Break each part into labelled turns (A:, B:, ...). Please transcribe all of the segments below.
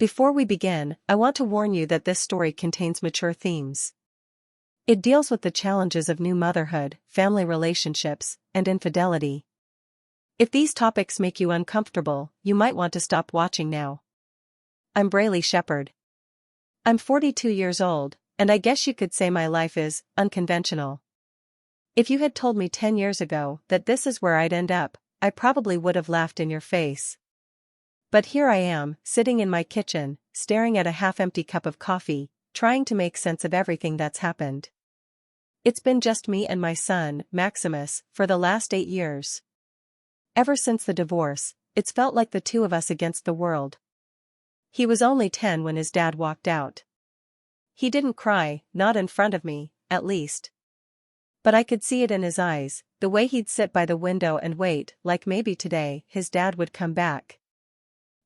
A: Before we begin, I want to warn you that this story contains mature themes. It deals with the challenges of new motherhood, family relationships, and infidelity. If these topics make you uncomfortable, you might want to stop watching now. I'm Braylee Shepherd. I'm 42 years old, and I guess you could say my life is unconventional. If you had told me 10 years ago that this is where I'd end up, I probably would have laughed in your face. But here I am, sitting in my kitchen, staring at a half-empty cup of coffee, trying to make sense of everything that's happened. It's been just me and my son, Maximus, for the last 8 years. Ever since the divorce, it's felt like the two of us against the world. He was only 10 when his dad walked out. He didn't cry, not in front of me, at least. But I could see it in his eyes, the way he'd sit by the window and wait, like maybe today his dad would come back.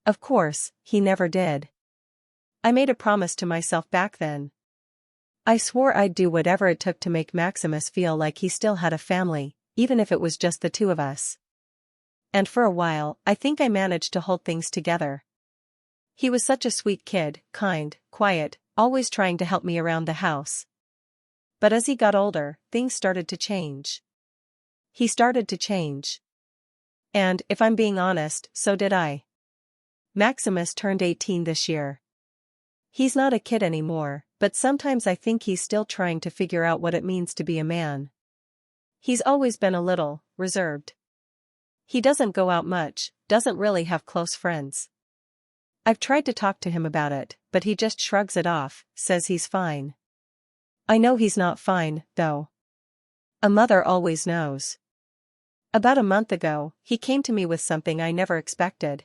A: Of course, he never did. I made a promise to myself back then. I swore I'd do whatever it took to make Maximus feel like he still had a family, even if it was just the two of us. And for a while, I think I managed to hold things together. He was such a sweet kid, kind, quiet, always trying to help me around the house. But as he got older, things started to change. He started to change. And, if I'm being honest, so did I. Maximus turned 18 this year. He's not a kid anymore, but sometimes I think he's still trying to figure out what it means to be a man. He's always been a little reserved. He doesn't go out much, doesn't really have close friends. I've tried to talk to him about it, but he just shrugs it off, says he's fine. I know he's not fine, though. A mother always knows. About a month ago, he came to me with something I never expected.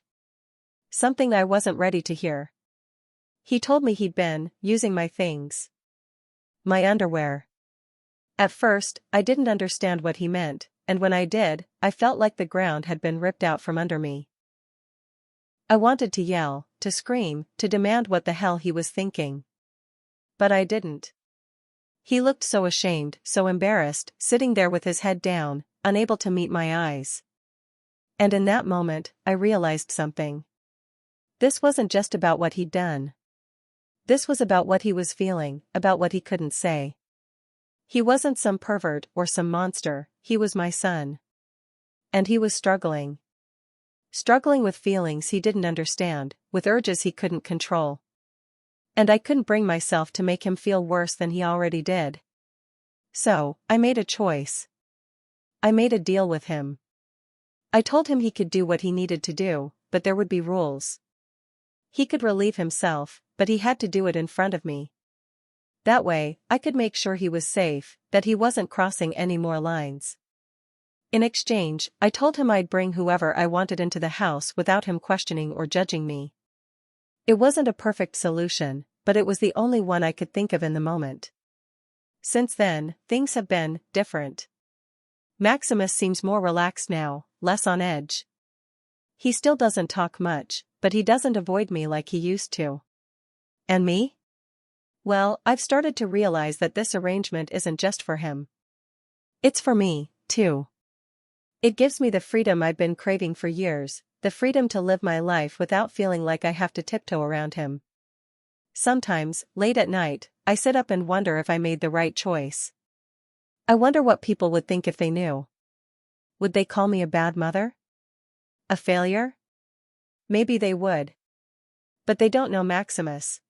A: Something I wasn't ready to hear. He told me he'd been using my things. My underwear. At first, I didn't understand what he meant, and when I did, I felt like the ground had been ripped out from under me. I wanted to yell, to scream, to demand what the hell he was thinking. But I didn't. He looked so ashamed, so embarrassed, sitting there with his head down, unable to meet my eyes. And in that moment, I realized something. This wasn't just about what he'd done. This was about what he was feeling, about what he couldn't say. He wasn't some pervert or some monster, he was my son. And he was struggling. Struggling with feelings he didn't understand, with urges he couldn't control. And I couldn't bring myself to make him feel worse than he already did. So, I made a choice. I made a deal with him. I told him he could do what he needed to do, but there would be rules. He could relieve himself, but he had to do it in front of me. That way, I could make sure he was safe, that he wasn't crossing any more lines. In exchange, I told him I'd bring whoever I wanted into the house without him questioning or judging me. It wasn't a perfect solution, but it was the only one I could think of in the moment. Since then, things have been different. Maximus seems more relaxed now, less on edge. He still doesn't talk much, but he doesn't avoid me like he used to. And me? Well, I've started to realize that this arrangement isn't just for him. It's for me, too. It gives me the freedom I've been craving for years, the freedom to live my life without feeling like I have to tiptoe around him. Sometimes, late at night, I sit up and wonder if I made the right choice. I wonder what people would think if they knew. Would they call me a bad mother? A failure? Maybe they would. But they don't know Maximus.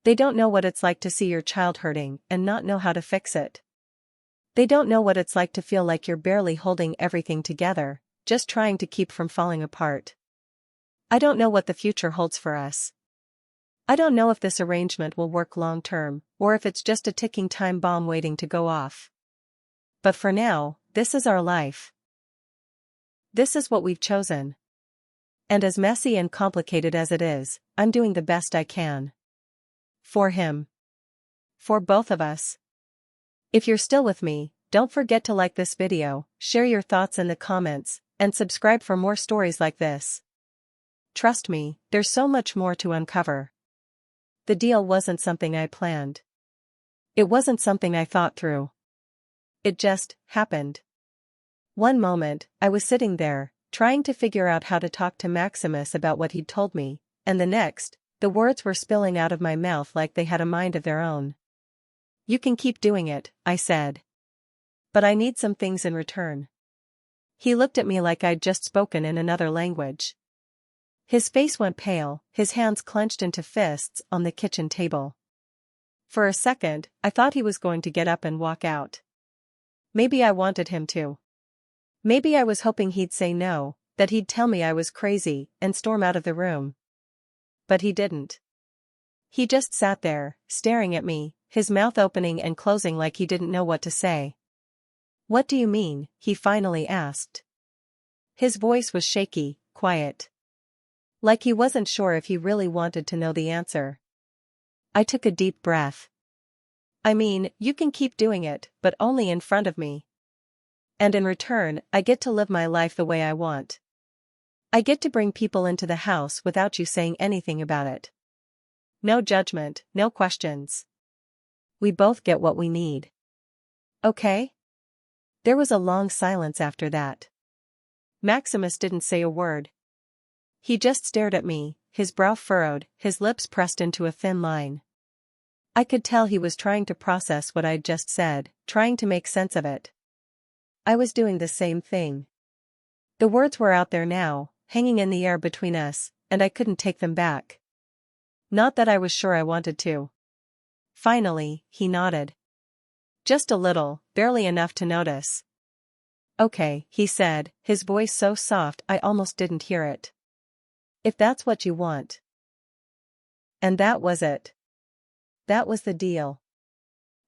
A: They don't know what it's like to see your child hurting and not know how to fix it. They don't know what it's like to feel like you're barely holding everything together, just trying to keep from falling apart. I don't know what the future holds for us. I don't know if this arrangement will work long term, or if it's just a ticking time bomb waiting to go off. But for now, this is our life. This is what we've chosen. And as messy and complicated as it is, I'm doing the best I can. For him. For both of us. If you're still with me, don't forget to like this video, share your thoughts in the comments, and subscribe for more stories like this. Trust me, there's so much more to uncover. The deal wasn't something I planned. It wasn't something I thought through. It just happened. One moment, I was sitting there, trying to figure out how to talk to Maximus about what he'd told me, and the next, The words were spilling out of my mouth like they had a mind of their own. "You can keep doing it," I said. "But I need some things in return." He looked at me like I'd just spoken in another language. His face went pale, his hands clenched into fists on the kitchen table. For a second, I thought he was going to get up and walk out. Maybe I wanted him to. Maybe I was hoping he'd say no, that he'd tell me I was crazy, and storm out of the room. But he didn't. He just sat there, staring at me, his mouth opening and closing like he didn't know what to say. "What do you mean?" he finally asked. His voice was shaky, quiet. Like he wasn't sure if he really wanted to know the answer. I took a deep breath. "I mean, you can keep doing it, but only in front of me. And in return, I get to live my life the way I want. I get to bring people into the house without you saying anything about it. No judgment, no questions. We both get what we need. Okay?" There was a long silence after that. Maximus didn't say a word. He just stared at me, his brow furrowed, his lips pressed into a thin line. I could tell he was trying to process what I'd just said, trying to make sense of it. I was doing the same thing. The words were out there now, hanging in the air between us, and I couldn't take them back. Not that I was sure I wanted to. Finally, he nodded. Just a little, barely enough to notice. "Okay," he said, his voice so soft I almost didn't hear it. "If that's what you want." And that was it. That was the deal.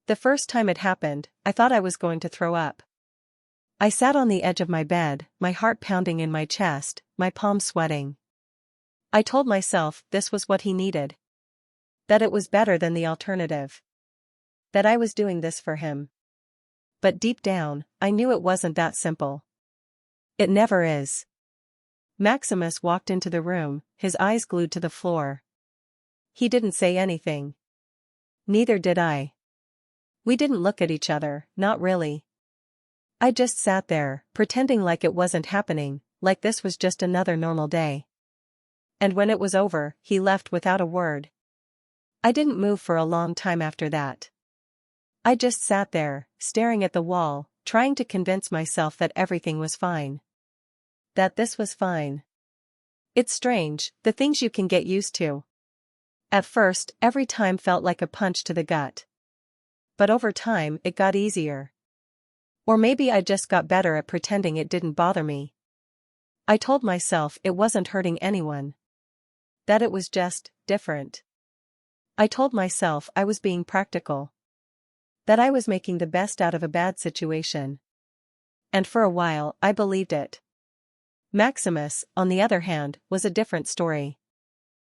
A: The first time it happened, I thought I was going to throw up. I sat on the edge of my bed, my heart pounding in my chest, my palms sweating. I told myself this was what he needed. That it was better than the alternative. That I was doing this for him. But deep down, I knew it wasn't that simple. It never is. Maximus walked into the room, his eyes glued to the floor. He didn't say anything. Neither did I. We didn't look at each other, not really. I just sat there, pretending like it wasn't happening, like this was just another normal day. And when it was over, he left without a word. I didn't move for a long time after that. I just sat there, staring at the wall, trying to convince myself that everything was fine. That this was fine. It's strange, the things you can get used to. At first, every time felt like a punch to the gut. But over time, it got easier. Or maybe I just got better at pretending it didn't bother me. I told myself it wasn't hurting anyone. That it was just different. I told myself I was being practical. That I was making the best out of a bad situation. And for a while, I believed it. Maximus, on the other hand, was a different story.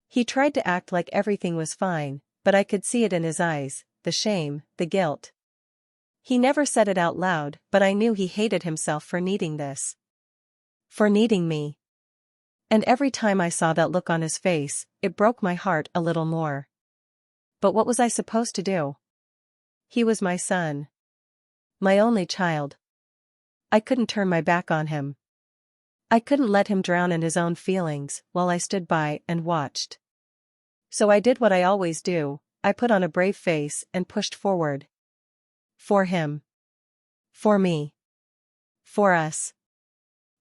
A: He tried to act like everything was fine, but I could see it in his eyes, the shame, the guilt. He never said it out loud, but I knew he hated himself for needing this. For needing me. And every time I saw that look on his face, it broke my heart a little more. But what was I supposed to do? He was my son. My only child. I couldn't turn my back on him. I couldn't let him drown in his own feelings while I stood by and watched. So I did what I always do, I put on a brave face and pushed forward. For him. For me. For us.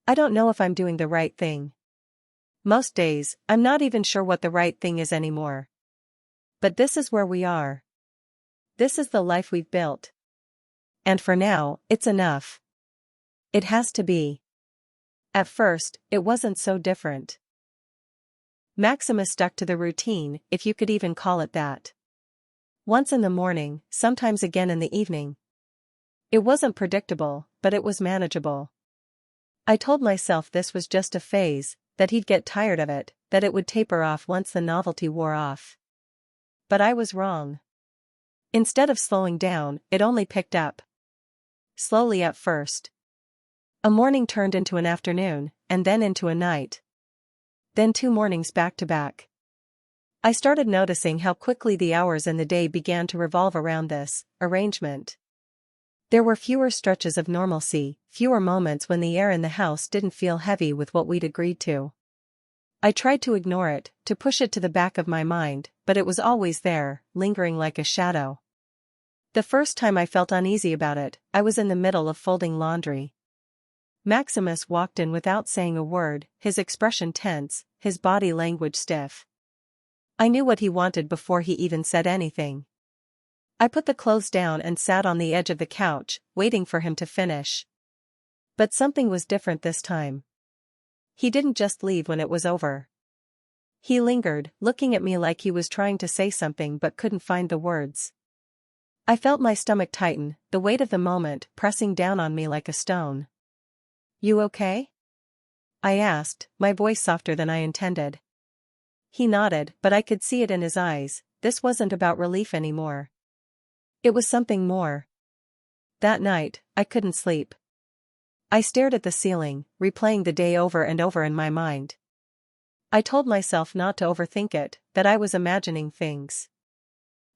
A: I don't know if I'm doing the right thing. Most days, I'm not even sure what the right thing is anymore. But this is where we are. This is the life we've built. And for now, it's enough. It has to be. At first, it wasn't so different. Maximus stuck to the routine, if you could even call it that. Once in the morning, sometimes again in the evening. It wasn't predictable, but it was manageable. I told myself this was just a phase, that he'd get tired of it, that it would taper off once the novelty wore off. But I was wrong. Instead of slowing down, it only picked up. Slowly at first. A morning turned into an afternoon, and then into a night. Then 2 mornings back to back. I started noticing how quickly the hours in the day began to revolve around this arrangement. There were fewer stretches of normalcy, fewer moments when the air in the house didn't feel heavy with what we'd agreed to. I tried to ignore it, to push it to the back of my mind, but it was always there, lingering like a shadow. The first time I felt uneasy about it, I was in the middle of folding laundry. Maximus walked in without saying a word, his expression tense, his body language stiff. I knew what he wanted before he even said anything. I put the clothes down and sat on the edge of the couch, waiting for him to finish. But something was different this time. He didn't just leave when it was over. He lingered, looking at me like he was trying to say something but couldn't find the words. I felt my stomach tighten, the weight of the moment pressing down on me like a stone. "You okay?" I asked, my voice softer than I intended. He nodded, but I could see it in his eyes. This wasn't about relief anymore. It was something more. That night, I couldn't sleep. I stared at the ceiling, replaying the day over and over in my mind. I told myself not to overthink it, that I was imagining things.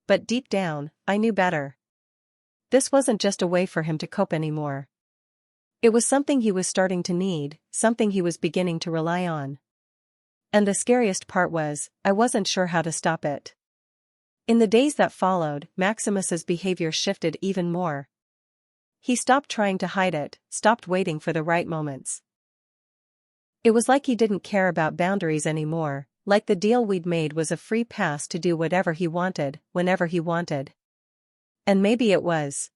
A: But deep down, I knew better. This wasn't just a way for him to cope anymore. It was something he was starting to need, something he was beginning to rely on. And the scariest part was, I wasn't sure how to stop it. In the days that followed, Maximus's behavior shifted even more. He stopped trying to hide it, stopped waiting for the right moments. It was like he didn't care about boundaries anymore, like the deal we'd made was a free pass to do whatever he wanted, whenever he wanted. And maybe it was.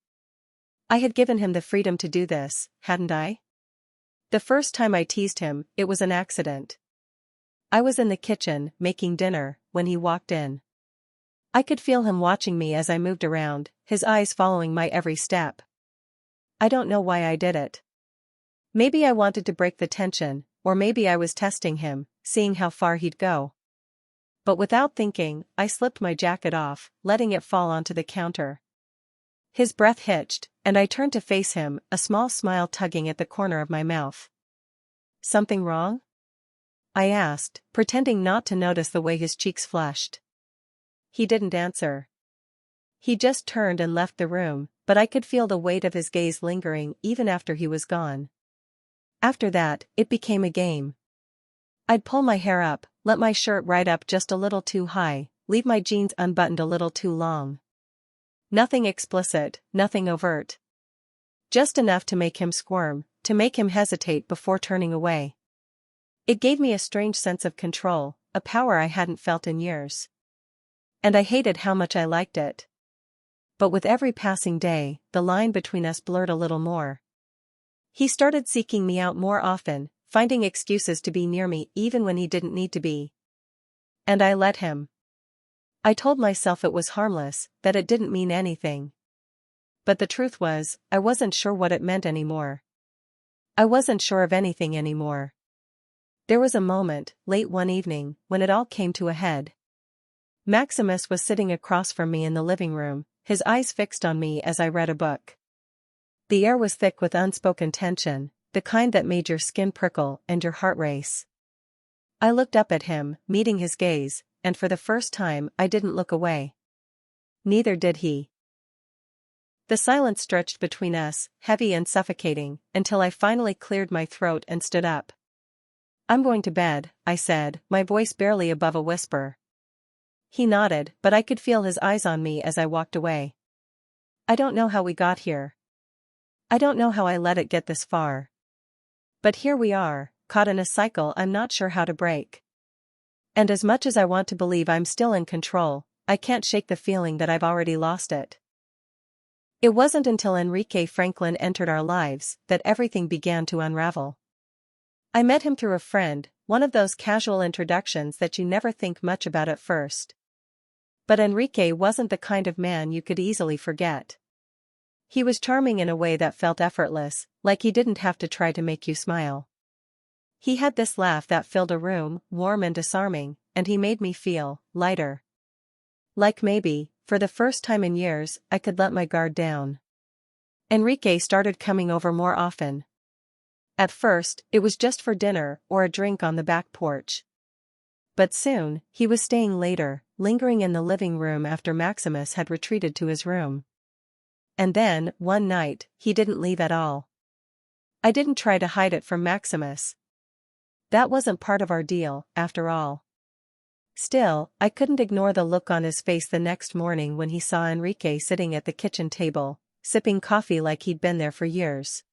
A: I had given him the freedom to do this, hadn't I? The first time I teased him, it was an accident. I was in the kitchen, making dinner, when he walked in. I could feel him watching me as I moved around, his eyes following my every step. I don't know why I did it. Maybe I wanted to break the tension, or maybe I was testing him, seeing how far he'd go. But without thinking, I slipped my jacket off, letting it fall onto the counter. His breath hitched, and I turned to face him, a small smile tugging at the corner of my mouth. "Something wrong?" I asked, pretending not to notice the way his cheeks flushed. He didn't answer. He just turned and left the room, but I could feel the weight of his gaze lingering even after he was gone. After that, it became a game. I'd pull my hair up, let my shirt ride up just a little too high, leave my jeans unbuttoned a little too long. Nothing explicit, nothing overt. Just enough to make him squirm, to make him hesitate before turning away. It gave me a strange sense of control, a power I hadn't felt in years. And I hated how much I liked it. But with every passing day, the line between us blurred a little more. He started seeking me out more often, finding excuses to be near me even when he didn't need to be. And I let him. I told myself it was harmless, that it didn't mean anything. But the truth was, I wasn't sure what it meant anymore. I wasn't sure of anything anymore. There was a moment, late one evening, when it all came to a head. Maximus was sitting across from me in the living room, his eyes fixed on me as I read a book. The air was thick with unspoken tension, the kind that made your skin prickle and your heart race. I looked up at him, meeting his gaze, and for the first time I didn't look away. Neither did he. The silence stretched between us, heavy and suffocating, until I finally cleared my throat and stood up. "I'm going to bed," I said, my voice barely above a whisper. He nodded, but I could feel his eyes on me as I walked away. I don't know how we got here. I don't know how I let it get this far. But here we are, caught in a cycle I'm not sure how to break. And as much as I want to believe I'm still in control, I can't shake the feeling that I've already lost it. It wasn't until Enrique Franklin entered our lives that everything began to unravel. I met him through a friend, one of those casual introductions that you never think much about at first. But Enrique wasn't the kind of man you could easily forget. He was charming in a way that felt effortless, like he didn't have to try to make you smile. He had this laugh that filled a room, warm and disarming, and he made me feel lighter. Like maybe, for the first time in years, I could let my guard down. Enrique started coming over more often. At first, it was just for dinner or a drink on the back porch. But soon, he was staying later, lingering in the living room after Maximus had retreated to his room. And then, one night, he didn't leave at all. I didn't try to hide it from Maximus. That wasn't part of our deal, after all. Still, I couldn't ignore the look on his face the next morning when he saw Enrique sitting at the kitchen table, sipping coffee like he'd been there for years.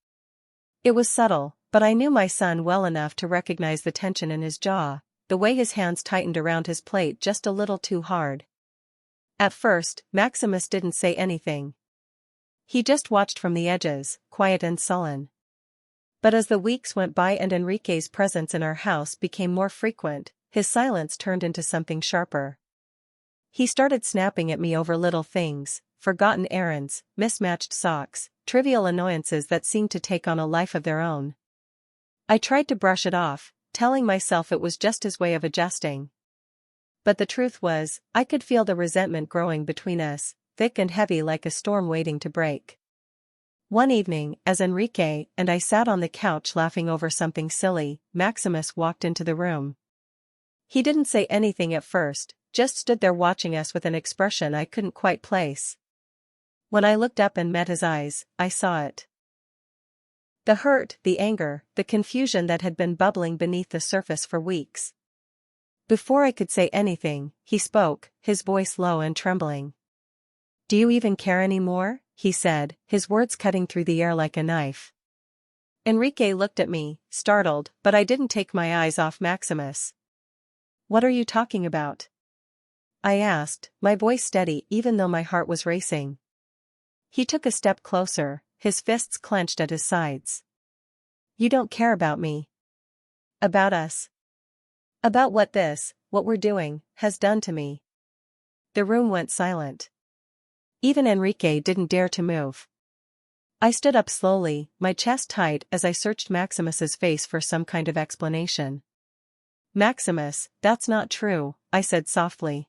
A: It was subtle, but I knew my son well enough to recognize the tension in his jaw, the way his hands tightened around his plate just a little too hard. At first, Maximus didn't say anything. He just watched from the edges, quiet and sullen. But as the weeks went by and Enrique's presence in our house became more frequent, his silence turned into something sharper. He started snapping at me over little things, forgotten errands, mismatched socks, trivial annoyances that seemed to take on a life of their own. I tried to brush it off, telling myself it was just his way of adjusting. But the truth was, I could feel the resentment growing between us, thick and heavy like a storm waiting to break. One evening, as Enrique and I sat on the couch laughing over something silly, Maximus walked into the room. He didn't say anything at first, just stood there watching us with an expression I couldn't quite place. When I looked up and met his eyes, I saw it. The hurt, the anger, the confusion that had been bubbling beneath the surface for weeks. Before I could say anything, he spoke, his voice low and trembling. "Do you even care anymore?" he said, his words cutting through the air like a knife. Enrique looked at me, startled, but I didn't take my eyes off Maximus. "What are you talking about?" I asked, my voice steady even though my heart was racing. He took a step closer, his fists clenched at his sides. "You don't care about me. About us. About what we're doing, has done to me." The room went silent. Even Enrique didn't dare to move. I stood up slowly, my chest tight as I searched Maximus's face for some kind of explanation. "Maximus, that's not true," I said softly.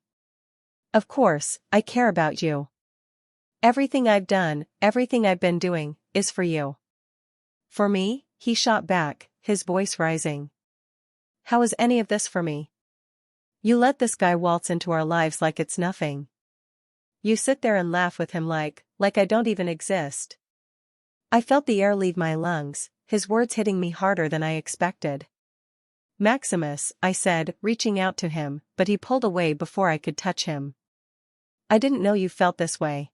A: "Of course, I care about you. Everything I've done, everything I've been doing, is for you." "For me?" he shot back, his voice rising. "How is any of this for me? You let this guy waltz into our lives like it's nothing. You sit there and laugh with him like I don't even exist." I felt the air leave my lungs, his words hitting me harder than I expected. "Maximus," I said, reaching out to him, but he pulled away before I could touch him. "I didn't know you felt this way."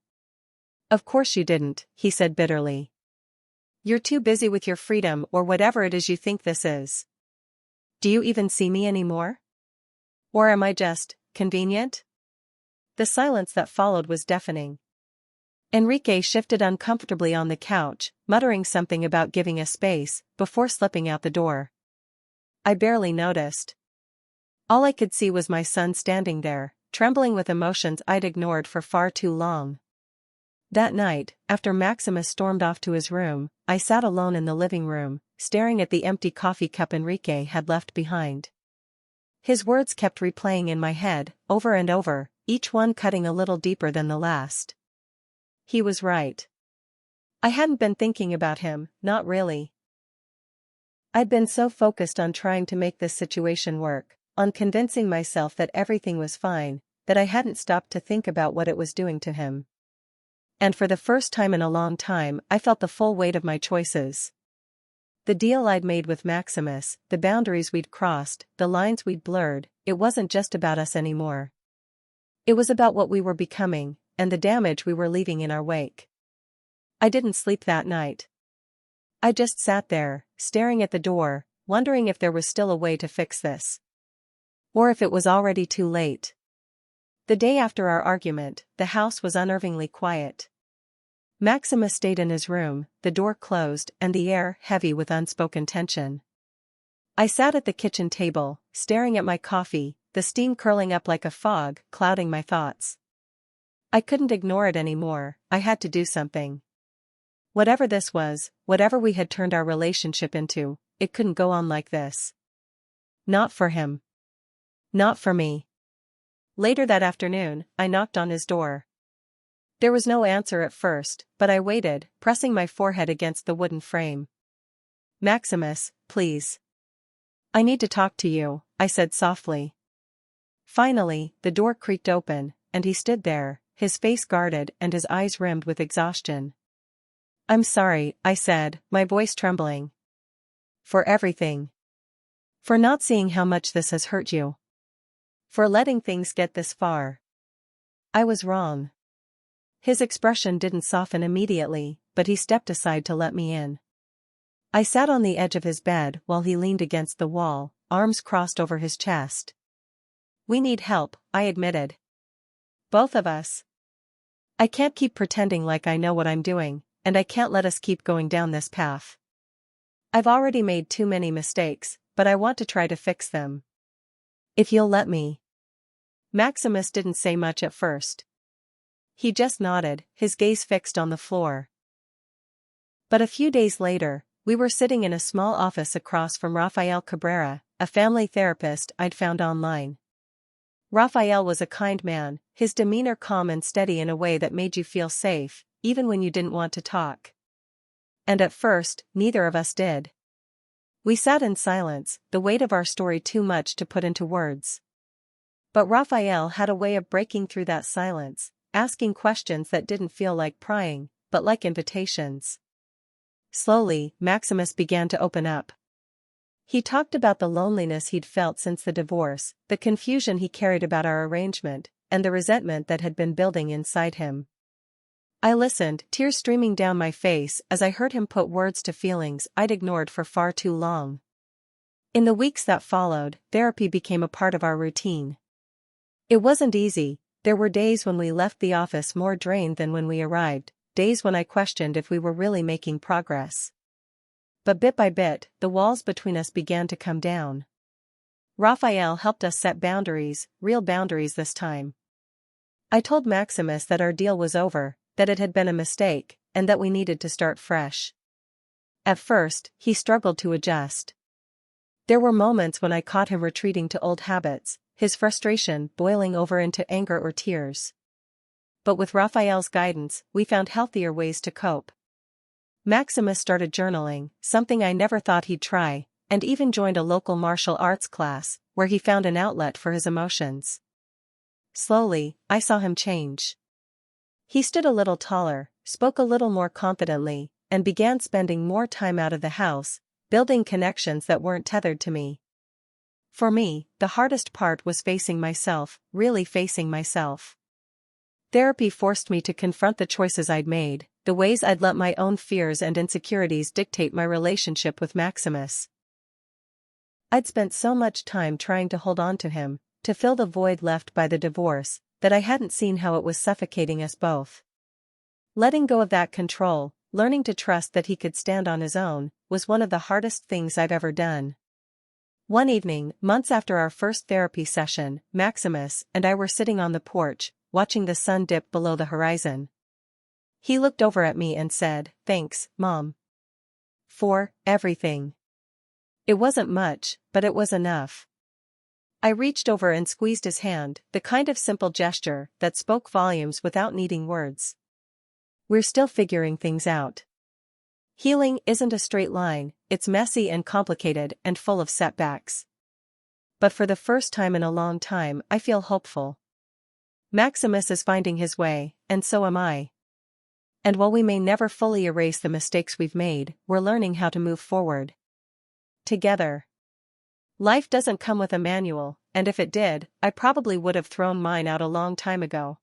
A: "Of course you didn't," he said bitterly. "You're too busy with your freedom or whatever it is you think this is. Do you even see me anymore? Or am I just convenient?" The silence that followed was deafening. Enrique shifted uncomfortably on the couch, muttering something about giving us space, before slipping out the door. I barely noticed. All I could see was my son standing there, trembling with emotions I'd ignored for far too long. That night, after Maximus stormed off to his room, I sat alone in the living room, staring at the empty coffee cup Enrique had left behind. His words kept replaying in my head, over and over, each one cutting a little deeper than the last. He was right. I hadn't been thinking about him, not really. I'd been so focused on trying to make this situation work, on convincing myself that everything was fine, that I hadn't stopped to think about what it was doing to him. And for the first time in a long time, I felt the full weight of my choices. The deal I'd made with Maximus, the boundaries we'd crossed, the lines we'd blurred, it wasn't just about us anymore. It was about what we were becoming, and the damage we were leaving in our wake. I didn't sleep that night. I just sat there, staring at the door, wondering if there was still a way to fix this. Or if it was already too late. The day after our argument, the house was unnervingly quiet. Maximus stayed in his room, the door closed and the air heavy with unspoken tension. I sat at the kitchen table, staring at my coffee, the steam curling up like a fog, clouding my thoughts. I couldn't ignore it anymore, I had to do something. Whatever this was, whatever we had turned our relationship into, it couldn't go on like this. Not for him. Not for me. Later that afternoon, I knocked on his door. There was no answer at first, but I waited, pressing my forehead against the wooden frame. "Maximus, please. I need to talk to you," I said softly. Finally, the door creaked open, and he stood there, his face guarded and his eyes rimmed with exhaustion. "I'm sorry," I said, my voice trembling. "For everything. For not seeing how much this has hurt you. For letting things get this far. I was wrong. His expression didn't soften immediately, but he stepped aside to let me in. I sat on the edge of his bed while he leaned against the wall, arms crossed over his chest. We need help, I admitted. Both of us. I can't keep pretending like I know what I'm doing, and I can't let us keep going down this path. I've already made too many mistakes, but I want to try to fix them. If you'll let me. Maximus didn't say much at first. He just nodded, his gaze fixed on the floor. But a few days later, we were sitting in a small office across from Rafael Cabrera, a family therapist I'd found online. Rafael was a kind man, his demeanor calm and steady in a way that made you feel safe, even when you didn't want to talk. And at first, neither of us did. We sat in silence, the weight of our story too much to put into words. But Rafael had a way of breaking through that silence, asking questions that didn't feel like prying, but like invitations. Slowly, Maximus began to open up. He talked about the loneliness he'd felt since the divorce, the confusion he carried about our arrangement, and the resentment that had been building inside him. I listened, tears streaming down my face as I heard him put words to feelings I'd ignored for far too long. In the weeks that followed, therapy became a part of our routine. It wasn't easy. There were days when we left the office more drained than when we arrived, days when I questioned if we were really making progress. But bit by bit, the walls between us began to come down. Rafael helped us set boundaries, real boundaries this time. I told Maximus that our deal was over, that it had been a mistake, and that we needed to start fresh. At first, he struggled to adjust. There were moments when I caught him retreating to old habits, his frustration boiling over into anger or tears. But with Rafael's guidance, we found healthier ways to cope. Maximus started journaling, something I never thought he'd try, and even joined a local martial arts class, where he found an outlet for his emotions. Slowly, I saw him change. He stood a little taller, spoke a little more confidently, and began spending more time out of the house, building connections that weren't tethered to me. For me, the hardest part was facing myself, really facing myself. Therapy forced me to confront the choices I'd made, the ways I'd let my own fears and insecurities dictate my relationship with Maximus. I'd spent so much time trying to hold on to him, to fill the void left by the divorce, that I hadn't seen how it was suffocating us both. Letting go of that control, learning to trust that he could stand on his own, was one of the hardest things I've ever done. One evening, months after our first therapy session, Maximus and I were sitting on the porch, watching the sun dip below the horizon. He looked over at me and said, "Thanks, Mom. For everything." It wasn't much, but it was enough. I reached over and squeezed his hand, the kind of simple gesture that spoke volumes without needing words. We're still figuring things out. Healing isn't a straight line, it's messy and complicated and full of setbacks. But for the first time in a long time, I feel hopeful. Maximus is finding his way, and so am I. And while we may never fully erase the mistakes we've made, we're learning how to move forward. Together. Life doesn't come with a manual, and if it did, I probably would have thrown mine out a long time ago.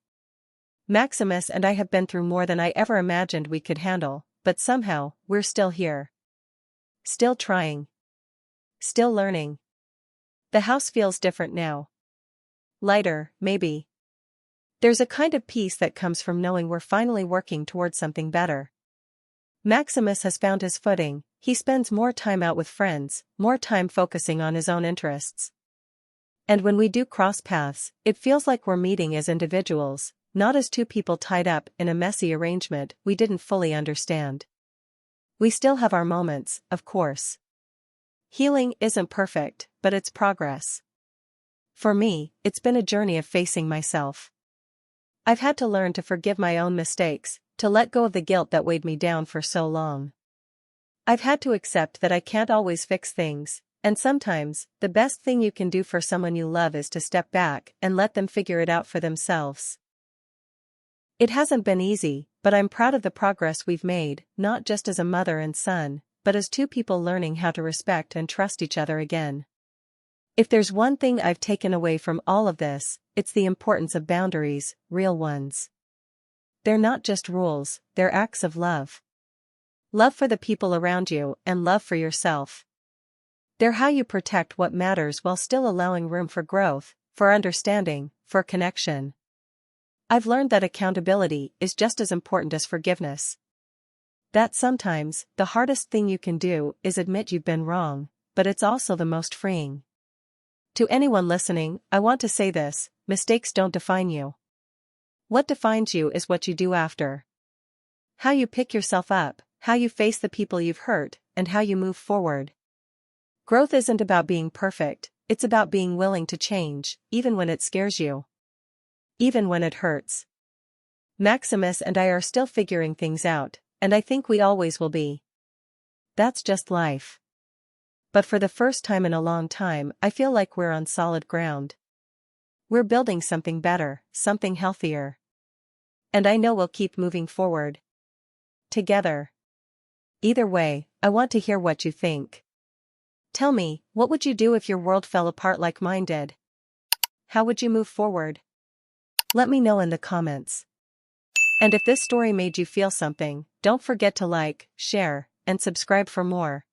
A: Maximus and I have been through more than I ever imagined we could handle, but somehow, we're still here. Still trying. Still learning. The house feels different now. Lighter, maybe. There's a kind of peace that comes from knowing we're finally working towards something better. Maximus has found his footing, he spends more time out with friends, more time focusing on his own interests. And when we do cross paths, it feels like we're meeting as individuals, not as two people tied up in a messy arrangement we didn't fully understand. We still have our moments, of course. Healing isn't perfect, but it's progress. For me, it's been a journey of facing myself. I've had to learn to forgive my own mistakes, to let go of the guilt that weighed me down for so long. I've had to accept that I can't always fix things, and sometimes, the best thing you can do for someone you love is to step back and let them figure it out for themselves. It hasn't been easy, but I'm proud of the progress we've made, not just as a mother and son, but as two people learning how to respect and trust each other again. If there's one thing I've taken away from all of this, it's the importance of boundaries, real ones. They're not just rules, they're acts of love. Love for the people around you and love for yourself. They're how you protect what matters while still allowing room for growth, for understanding, for connection. I've learned that accountability is just as important as forgiveness. That sometimes, the hardest thing you can do is admit you've been wrong, but it's also the most freeing. To anyone listening, I want to say this: mistakes don't define you. What defines you is what you do after. How you pick yourself up, how you face the people you've hurt, and how you move forward. Growth isn't about being perfect, it's about being willing to change, even when it scares you. Even when it hurts. Maximus and I are still figuring things out, and I think we always will be. That's just life. But for the first time in a long time, I feel like we're on solid ground. We're building something better, something healthier. And I know we'll keep moving forward. Together. Either way, I want to hear what you think. Tell me, what would you do if your world fell apart like mine did? How would you move forward? Let me know in the comments. And if this story made you feel something, don't forget to like, share, and subscribe for more.